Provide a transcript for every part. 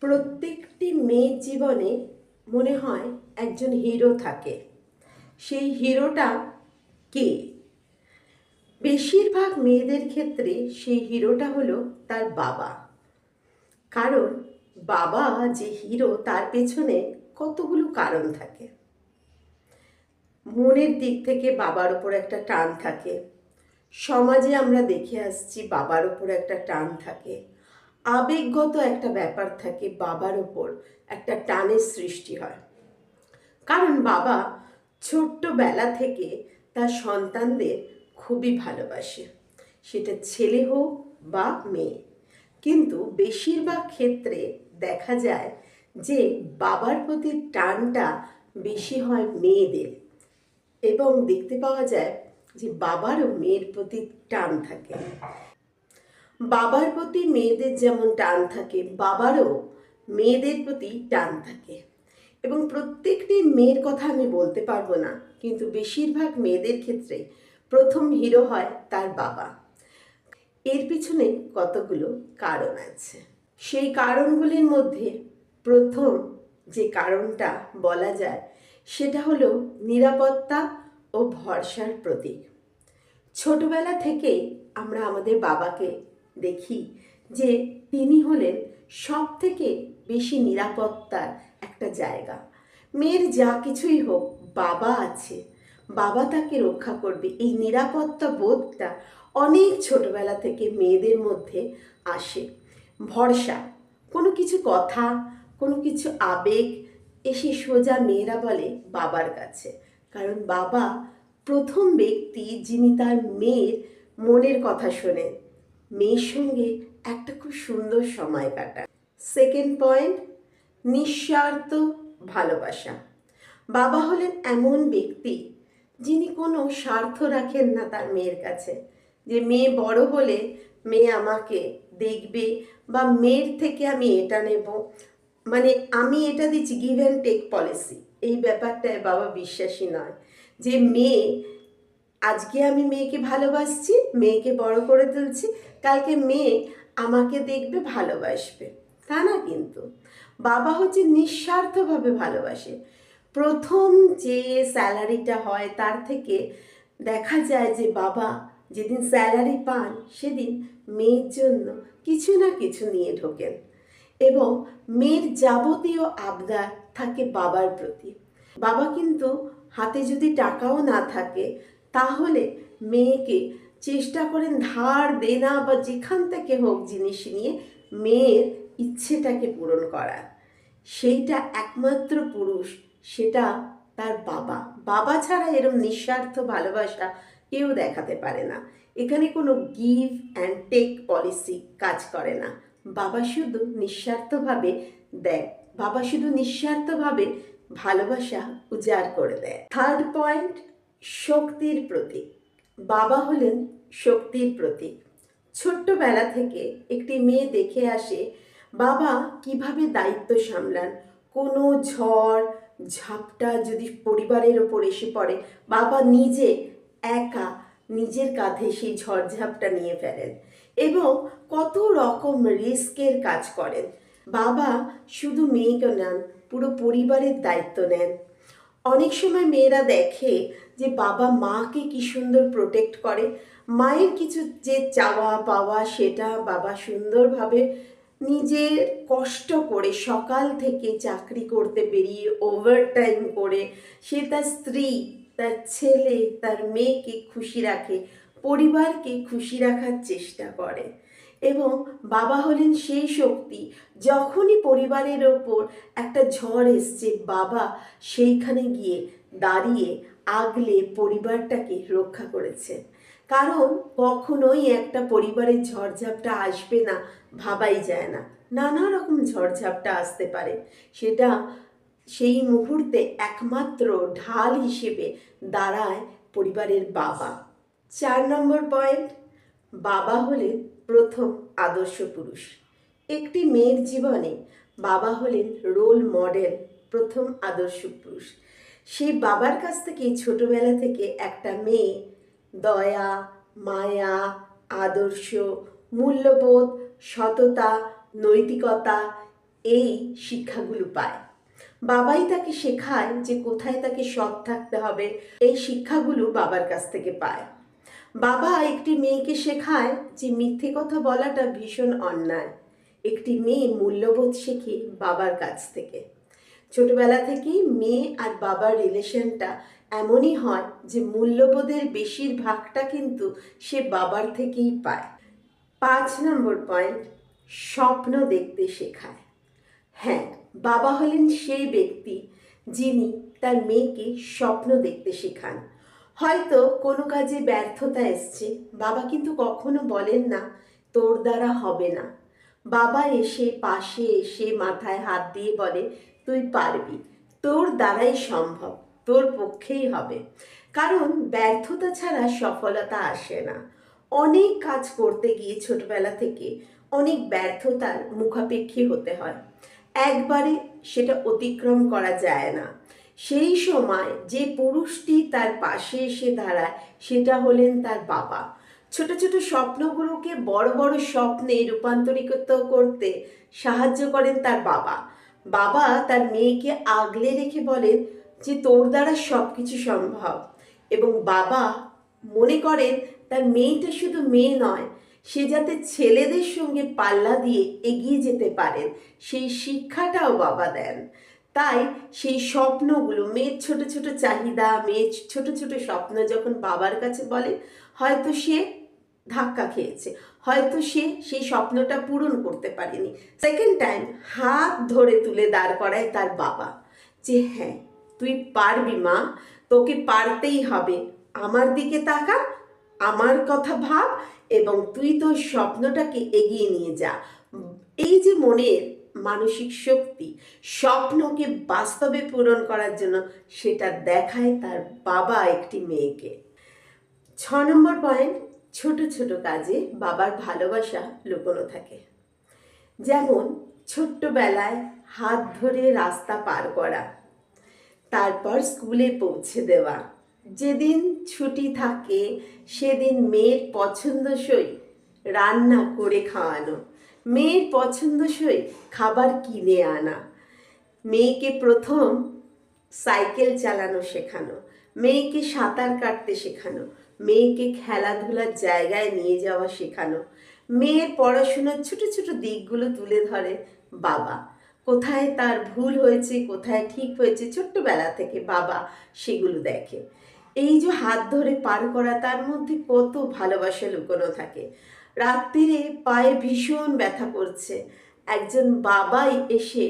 প্রত্যেকটি মেয়ের জীবনে মনে হয় একজন হিরো থাকে। সেই হিরোটা কে? বেশিরভাগ মেয়েদের ক্ষেত্রে সেই হিরোটা হলো তার বাবা। কারণ বাবা যে হিরো তার পেছনে কতগুলো কারণ থাকে। মনের দিক থেকে বাবার ওপর একটা টান থাকে। সমাজে আমরা দেখে আসছি বাবার ওপর একটা টান থাকে। আবেগগত একটা ব্যাপার থাকে, বাবার ওপর একটা টানের সৃষ্টি হয়। কারণ বাবা ছোট্টবেলা থেকে তার সন্তানদের খুবই ভালোবাসে, সেটা ছেলে হোক বা মেয়ে। কিন্তু বেশিরভাগ ক্ষেত্রে দেখা যায় যে বাবার প্রতি টানটা বেশি হয় মেয়েদের, এবং দেখতে পাওয়া যায় যে বাবারও মেয়ের প্রতি টান থাকে। বাবার প্রতি মেয়েদের যেমন টান থাকে, বাবারও মেয়েদের প্রতি টান থাকে। এবং প্রত্যেকটি মেয়ের কথা আমি বলতে পারবো না, কিন্তু বেশিরভাগ মেয়েদের ক্ষেত্রে প্রথম হিরো হয় তার বাবা। এর পিছনে কতগুলো কারণ আছে। সেই কারণগুলির মধ্যে প্রথম যে কারণটা বলা যায় সেটা হলো নিরাপত্তা ও ভরসার প্রতীক। ছোটবেলা থেকেই আমরা আমাদের বাবাকে দেখি যে তিনি হলেন সব থেকে বেশি নিরাপত্তার একটা জায়গা। মেয়ের যা কিছুই হোক, বাবা আছে, বাবা তাকে রক্ষা করবে, এই নিরাপত্তা বোধটা অনেক ছোটবেলা থেকে মেয়েদের মধ্যে আসে। ভরসা, কোনো কিছু কথা, কোনো কিছু আবেগ এসে সোজা মেয়েরা বলে বাবার কাছে। কারণ বাবা প্রথম ব্যক্তি যিনি তার মেয়ের মনের কথা শোনেন, মেয়ের সঙ্গে একটা খুব সুন্দর সময় কাটান। সেকেন্ড পয়েন্ট, নিঃস্বার্থ ভালোবাসা। বাবা হলেন এমন ব্যক্তি যিনি কোনো স্বার্থ রাখেন না তার মেয়ের কাছে, যে মেয়ে বড় হলে মেয়ে আমাকে দেখবে বা মেয়ের থেকে আমি এটা নেব, মানে আমি এটা দিচ্ছি, গিভ অ্যান্ড টেক পলিসি, এই ব্যাপারটায় বাবা বিশ্বাসী নয়। যে মেয়ে, আজকে আমি মেয়েকে ভালোবাসছি, মেয়েকে বড় করে তুলছি, কালকে মেয়ে আমাকে দেখবে, ভালোবাসবে, তা না। কিন্তু বাবা হচ্ছে নিঃস্বার্থভাবে ভালোবাসে। প্রথম যে স্যালারিটা হয় তার থেকে দেখা যায় যে বাবা যেদিন স্যালারি পান সেদিন মেয়ের জন্য কিছু না কিছু নিয়ে ঢোকেন, এবং মেয়ের যাবতীয় আবদার থাকে বাবার প্রতি। বাবা কিন্তু হাতে যদি টাকাও না থাকে তাহলে মেয়েকে চেষ্টা করেন ধার দেনা বা যেখান থেকে হোক জিনিস নিয়ে মেয়ের ইচ্ছেটাকে পূরণ করার। সেইটা একমাত্র পুরুষ, সেটা তার বাবা। বাবা ছাড়া এরম নিঃস্বার্থ ভালোবাসা কেউ দেখাতে পারে না। এখানে কোনো গিভ অ্যান্ড টেক পলিসি কাজ করে না। বাবা শুধু নিঃস্বার্থভাবে দেয়, বাবা শুধু নিঃস্বার্থভাবে ভালোবাসা উজাড় করে দেয়। থার্ড পয়েন্ট, শক্তির প্রতীক। বাবা হলেন শক্তির প্রতীক। ছোট্টবেলা থেকে একটি মেয়ে দেখে আসে বাবা কিভাবে দায়িত্ব সামলান। কোনো ঝড় ঝাপটা যদি পরিবারের ওপর এসে পড়ে, বাবা নিজে একা নিজের কাঁধে সেই ঝড়ঝাপটা নিয়ে ফেলেন এবং কত রকম রিস্কের কাজ করেন। বাবা শুধু মেয়েকে নেন, পুরো পরিবারের দায়িত্ব নেন। অনেক সময় মেয়েরা দেখে যে বাবা মাকে কি সুন্দর প্রোটেক্ট করে, মায়ের কিছু যে চাওয়া পাওয়া সেটা বাবা সুন্দরভাবে নিজের কষ্ট করে সকাল থেকে চাকরি করতে বেরিয়ে ওভারটাইম করে সে তার স্ত্রী, তার ছেলে, তার মেয়েকে খুশি রাখে, পরিবারকে খুশি রাখার চেষ্টা করে। এবং বাবা হলেন সেই শক্তি, যখনই পরিবারের ওপর একটা ঝড় এসছে বাবা সেইখানে গিয়ে দাঁড়িয়ে আগলে পরিবারটাকে রক্ষা করেছে। কারণ কখনোই একটা পরিবারের ঝড়ঝাপটা আসবে না ভাবাই যায় না, নানা রকম ঝড়ঝাপটা আসতে পারে। সেটা সেই মুহূর্তে একমাত্র ঢাল হিসেবে দাঁড়ায় পরিবারের বাবা। 4 নম্বর পয়েন্ট, বাবা হলেন প্রথম আদর্শ পুরুষ। একটি মেয়ের জীবনে বাবা হলেন রোল মডেল, প্রথম আদর্শ পুরুষ। সেই বাবার কাছ থেকে ছোটবেলা থেকে একটা মেয়ে দয়া, মায়া, আদর্শ, মূল্যবোধ, সততা, নৈতিকতা এই শিক্ষাগুলো পায়। বাবাই তাকে শেখায় যে কোথায় তাকে সৎ থাকতে হবে। এই শিক্ষাগুলো বাবার কাছ থেকে পায়। বাবা একটি মেয়েকে শেখায় যে মিথ্যে কথা বলাটা ভীষণ অন্যায়। একটি মেয়ে মূল্যবোধ শেখে বাবার কাছ থেকে। ছোটবেলা থেকেই মেয়ে আর বাবার রিলেশনটা এমনই হয় যে মূল্যবোধের বেশিরভাগটা কিন্তু সে বাবার থেকেই পায়। 5 নম্বর পয়েন্ট, স্বপ্ন দেখতে শেখায়। হ্যাঁ, বাবা হলেন সেই ব্যক্তি যিনি তার মেয়েকে স্বপ্ন দেখতে শেখান। হয়তো কোনো কাজে ব্যর্থতা এসছে, বাবা কিন্তু কখনো বলেন না তোর দ্বারা হবে না। বাবা এসে পাশে এসে মাথায় হাত দিয়ে বলে তুই পারবি, তোর দ্বারাই সম্ভব, তোর পক্ষেই হবে। কারণ ব্যর্থতা ছাড়া সফলতা আসে না। অনেক কাজ করতে গিয়ে ছোটবেলা থেকে অনেক ব্যর্থতার মুখাপেক্ষী হতে হয়। একবারে সেটা অতিক্রম করা যায় না। সেই সময় যে পুরুষটি তার পাশে এসে দাঁড়ায় সেটা হলেন তার বাবা। ছোট ছোট স্বপ্নগুলোকে বড় বড় স্বপ্নে রূপান্তরিত করতে সাহায্য করেন তার বাবা। বাবা তার মেয়েকে আগলে রেখে বলেন যে তোর দ্বারা সব কিছু সম্ভব। এবং বাবা মনে করেন তার মেয়েটা শুধু মেয়ে নয়, সে যাতে ছেলেদের সঙ্গে পাল্লা দিয়ে এগিয়ে যেতে পারেন সেই শিক্ষাটাও বাবা দেন। তাই সেই স্বপ্নগুলো, মেয়ের ছোট ছোট চাহিদা, মেয়ের ছোট ছোট স্বপ্ন যখন বাবার কাছে বলে, হয়তো সে ধাক্কা খেয়েছে, হয়তো সে সেই স্বপ্নটা পূরণ করতে পারেনি। সেকেন্ড টাইম হাত ধরে তুলে দাঁড় করায় তার বাবা যে হ্যাঁ তুই পারবি মা, তোকে পারতেই হবে, আমার দিকে তাকা, আমার কথা ভাব এবং তুই তোর স্বপ্নটাকে এগিয়ে নিয়ে যা। এই যে মনের মানসিক শক্তি স্বপ্নকে বাস্তবে পূরণ করার জন্য, সেটা দেখায় তার বাবা একটি মেয়েকে। 6 নম্বর পয়েন্ট, ছোট ছোট কাজে বাবার ভালোবাসা লুকোনো থাকে। যেমন ছোট্টবেলায় হাত ধরে রাস্তা পার করা, তারপর স্কুলে পৌঁছে দেওয়া, যেদিন ছুটি থাকে সেদিন মেয়ের পছন্দসই রান্না করে খাওয়ানো, মেয়ের পছন্দসই খাবার কিনে আনা, মেয়েকে প্রথম সাইকেল চালানো শেখানো, মেয়েকে সাঁতার কাটতে শেখানো, মেয়েকে খেলাধুলার জায়গায় নিয়ে যাওয়া শেখানো, মেয়ের পড়াশোনার ছোট ছোট দিকগুলো তুলে ধরে বাবা। কোথায় তার ভুল হয়েছে, কোথায় ঠিক হয়েছে, ছোট্টবেলা থেকে বাবা সেগুলো দেখে। এই যে হাত ধরে পার করা, তার মধ্যে কত ভালোবাসা লুকোনো থাকে। রাত্রিরে পায়ে ভীষণ ব্যথা করছে, একজন বাবাই এসে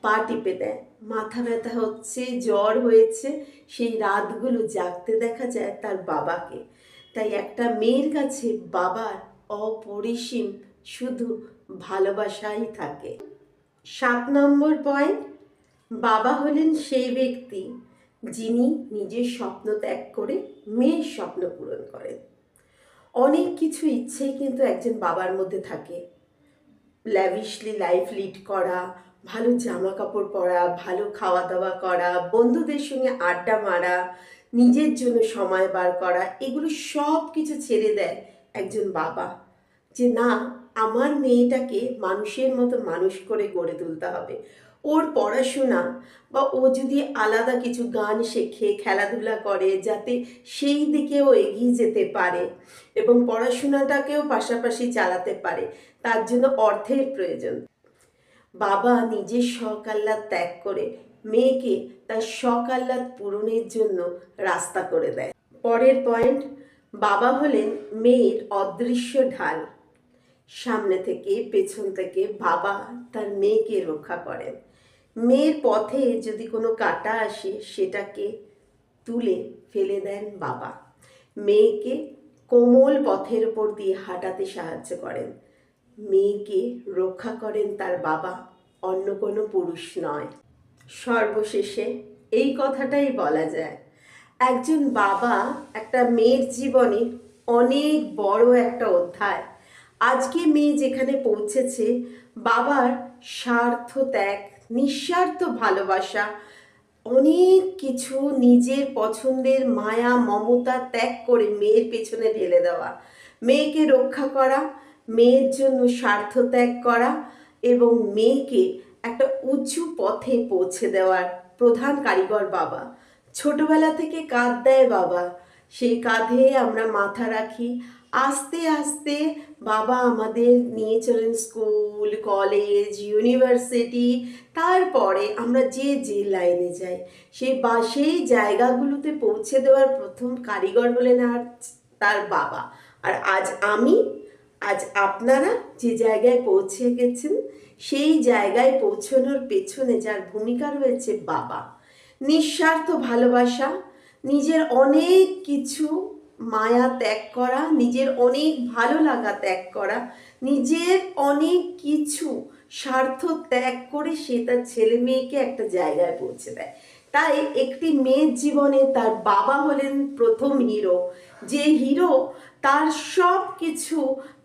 পা টিপে দেয়, মাথা ব্যথা হচ্ছে, জ্বর হয়েছে, সেই রাতগুলো জাগতে দেখা যায় তার বাবাকে। তাই একটা মেয়ের কাছে বাবার অপরিসীম শুধু ভালোবাসাই থাকে। 7 নম্বর পয়েন্ট, বাবা হলেন সেই ব্যক্তি যিনি নিজের স্বপ্ন ত্যাগ করে মেয়ের স্বপ্ন পূরণ করেন। অনেক কিছু ইচ্ছেই কিন্তু একজন বাবার মধ্যে থাকে। ল্যাভিশলি লাইফ লিড করা, ভালো জামা কাপড় পরা, ভালো খাওয়া দাওয়া করা, বন্ধুদের সঙ্গে আড্ডা মারা, নিজের জন্য সময় বার করা, এগুলো সব কিছু ছেড়ে দেয় একজন বাবা। যে না, আমার মেয়েটাকে মানুষের মতো মানুষ করে গড়ে তুলতে হবে। ওর পড়াশোনা বা ও যদি আলাদা কিছু গান শেখে, খেলাধুলা করে, যাতে সেই দিকেও এগিয়ে যেতে পারে এবং পড়াশোনাটাকেও পাশাপাশি চালাতে পারে, তার জন্য অর্থের প্রয়োজন। বাবা নিজের শখ আহ্লাদ ত্যাগ করে মেয়েকে তার শখ আহ্লাদ পূরণের জন্য রাস্তা করে দেয়। পরের পয়েন্ট, বাবা হলেন মেয়ের অদৃশ্য ঢাল। সামনে থেকে পেছন থেকে বাবা তার মেয়েকে রক্ষা করেন। মেয়ের পথে যদি কোনো কাঁটা আসে সেটাকে তুলে ফেলে দেন বাবা। মেয়েকে কোমল পথের ওপর দিয়ে হাঁটাতে সাহায্য করেন। মেয়েকে রক্ষা করেন তার বাবা, অন্য কোনো পুরুষ নয়। সর্বশেষে এই কথাটাই বলা যায়, একজন বাবা একটা মেয়ের জীবনে অনেক বড় একটা অধ্যায়। আজকে মেয়ে যেখানে পৌঁছেছে, বাবার স্বার্থ ত্যাগ, নিঃস্বার্থ ভালোবাসা, অনেক কিছু নিজের পছন্দের মায়া মমতা ত্যাগ করে মেয়ের পেছনে ঢেলে দেওয়া, মেয়েকে রক্ষা করা, মেয়ের জন্য স্বার্থ ত্যাগ করা এবং মেয়েকে একটা উঁচু পথে পৌঁছে দেওয়ার প্রধান কারিগর বাবা। ছোটবেলা থেকে কাঁধ দেয় বাবা, সেই কাঁধে আমরা মাথা রাখি। আস্তে আস্তে বাবা আমাদের নিয়ে চলেন স্কুল, কলেজ, ইউনিভার্সিটি। তারপরে আমরা যে যে লাইনে যাই, সেই জায়গাগুলোতে পৌঁছে দেওয়ার প্রথম কারিগর হলেন আর তার বাবা। আর আজ আপনারা যে জায়গায় পৌঁছে গেছেন, সেই জায়গায় পৌঁছানোর পেছনে যার ভূমিকা রয়েছে বাবা। নিঃস্বার্থ ভালোবাসা, নিজের অনেক কিছু মায়া ত্যাগ করা, নিজের অনেক ভালো লাগা ত্যাগ করা, নিজের অনেক কিছু স্বার্থ ত্যাগ করে সে তার ছেলে মেয়েকে একটা জায়গায় পৌঁছে দেয়। তাই একটি মেয়ের জীবনে তার বাবা হলেন প্রথম হিরো, যে হিরো তার সব কিছু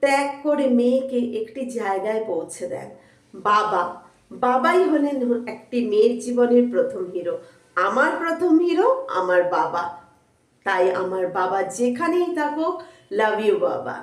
ত্যাগ করে মেয়েকে একটি জায়গায় পৌঁছে দেন। বাবাই হলেন একটি মেয়ের জীবনের প্রথম হিরো। আমার প্রথম হিরো আমার বাবা। তাই আমার বাবা যেখানেই থাকুক, লাভ ইউ বাবা।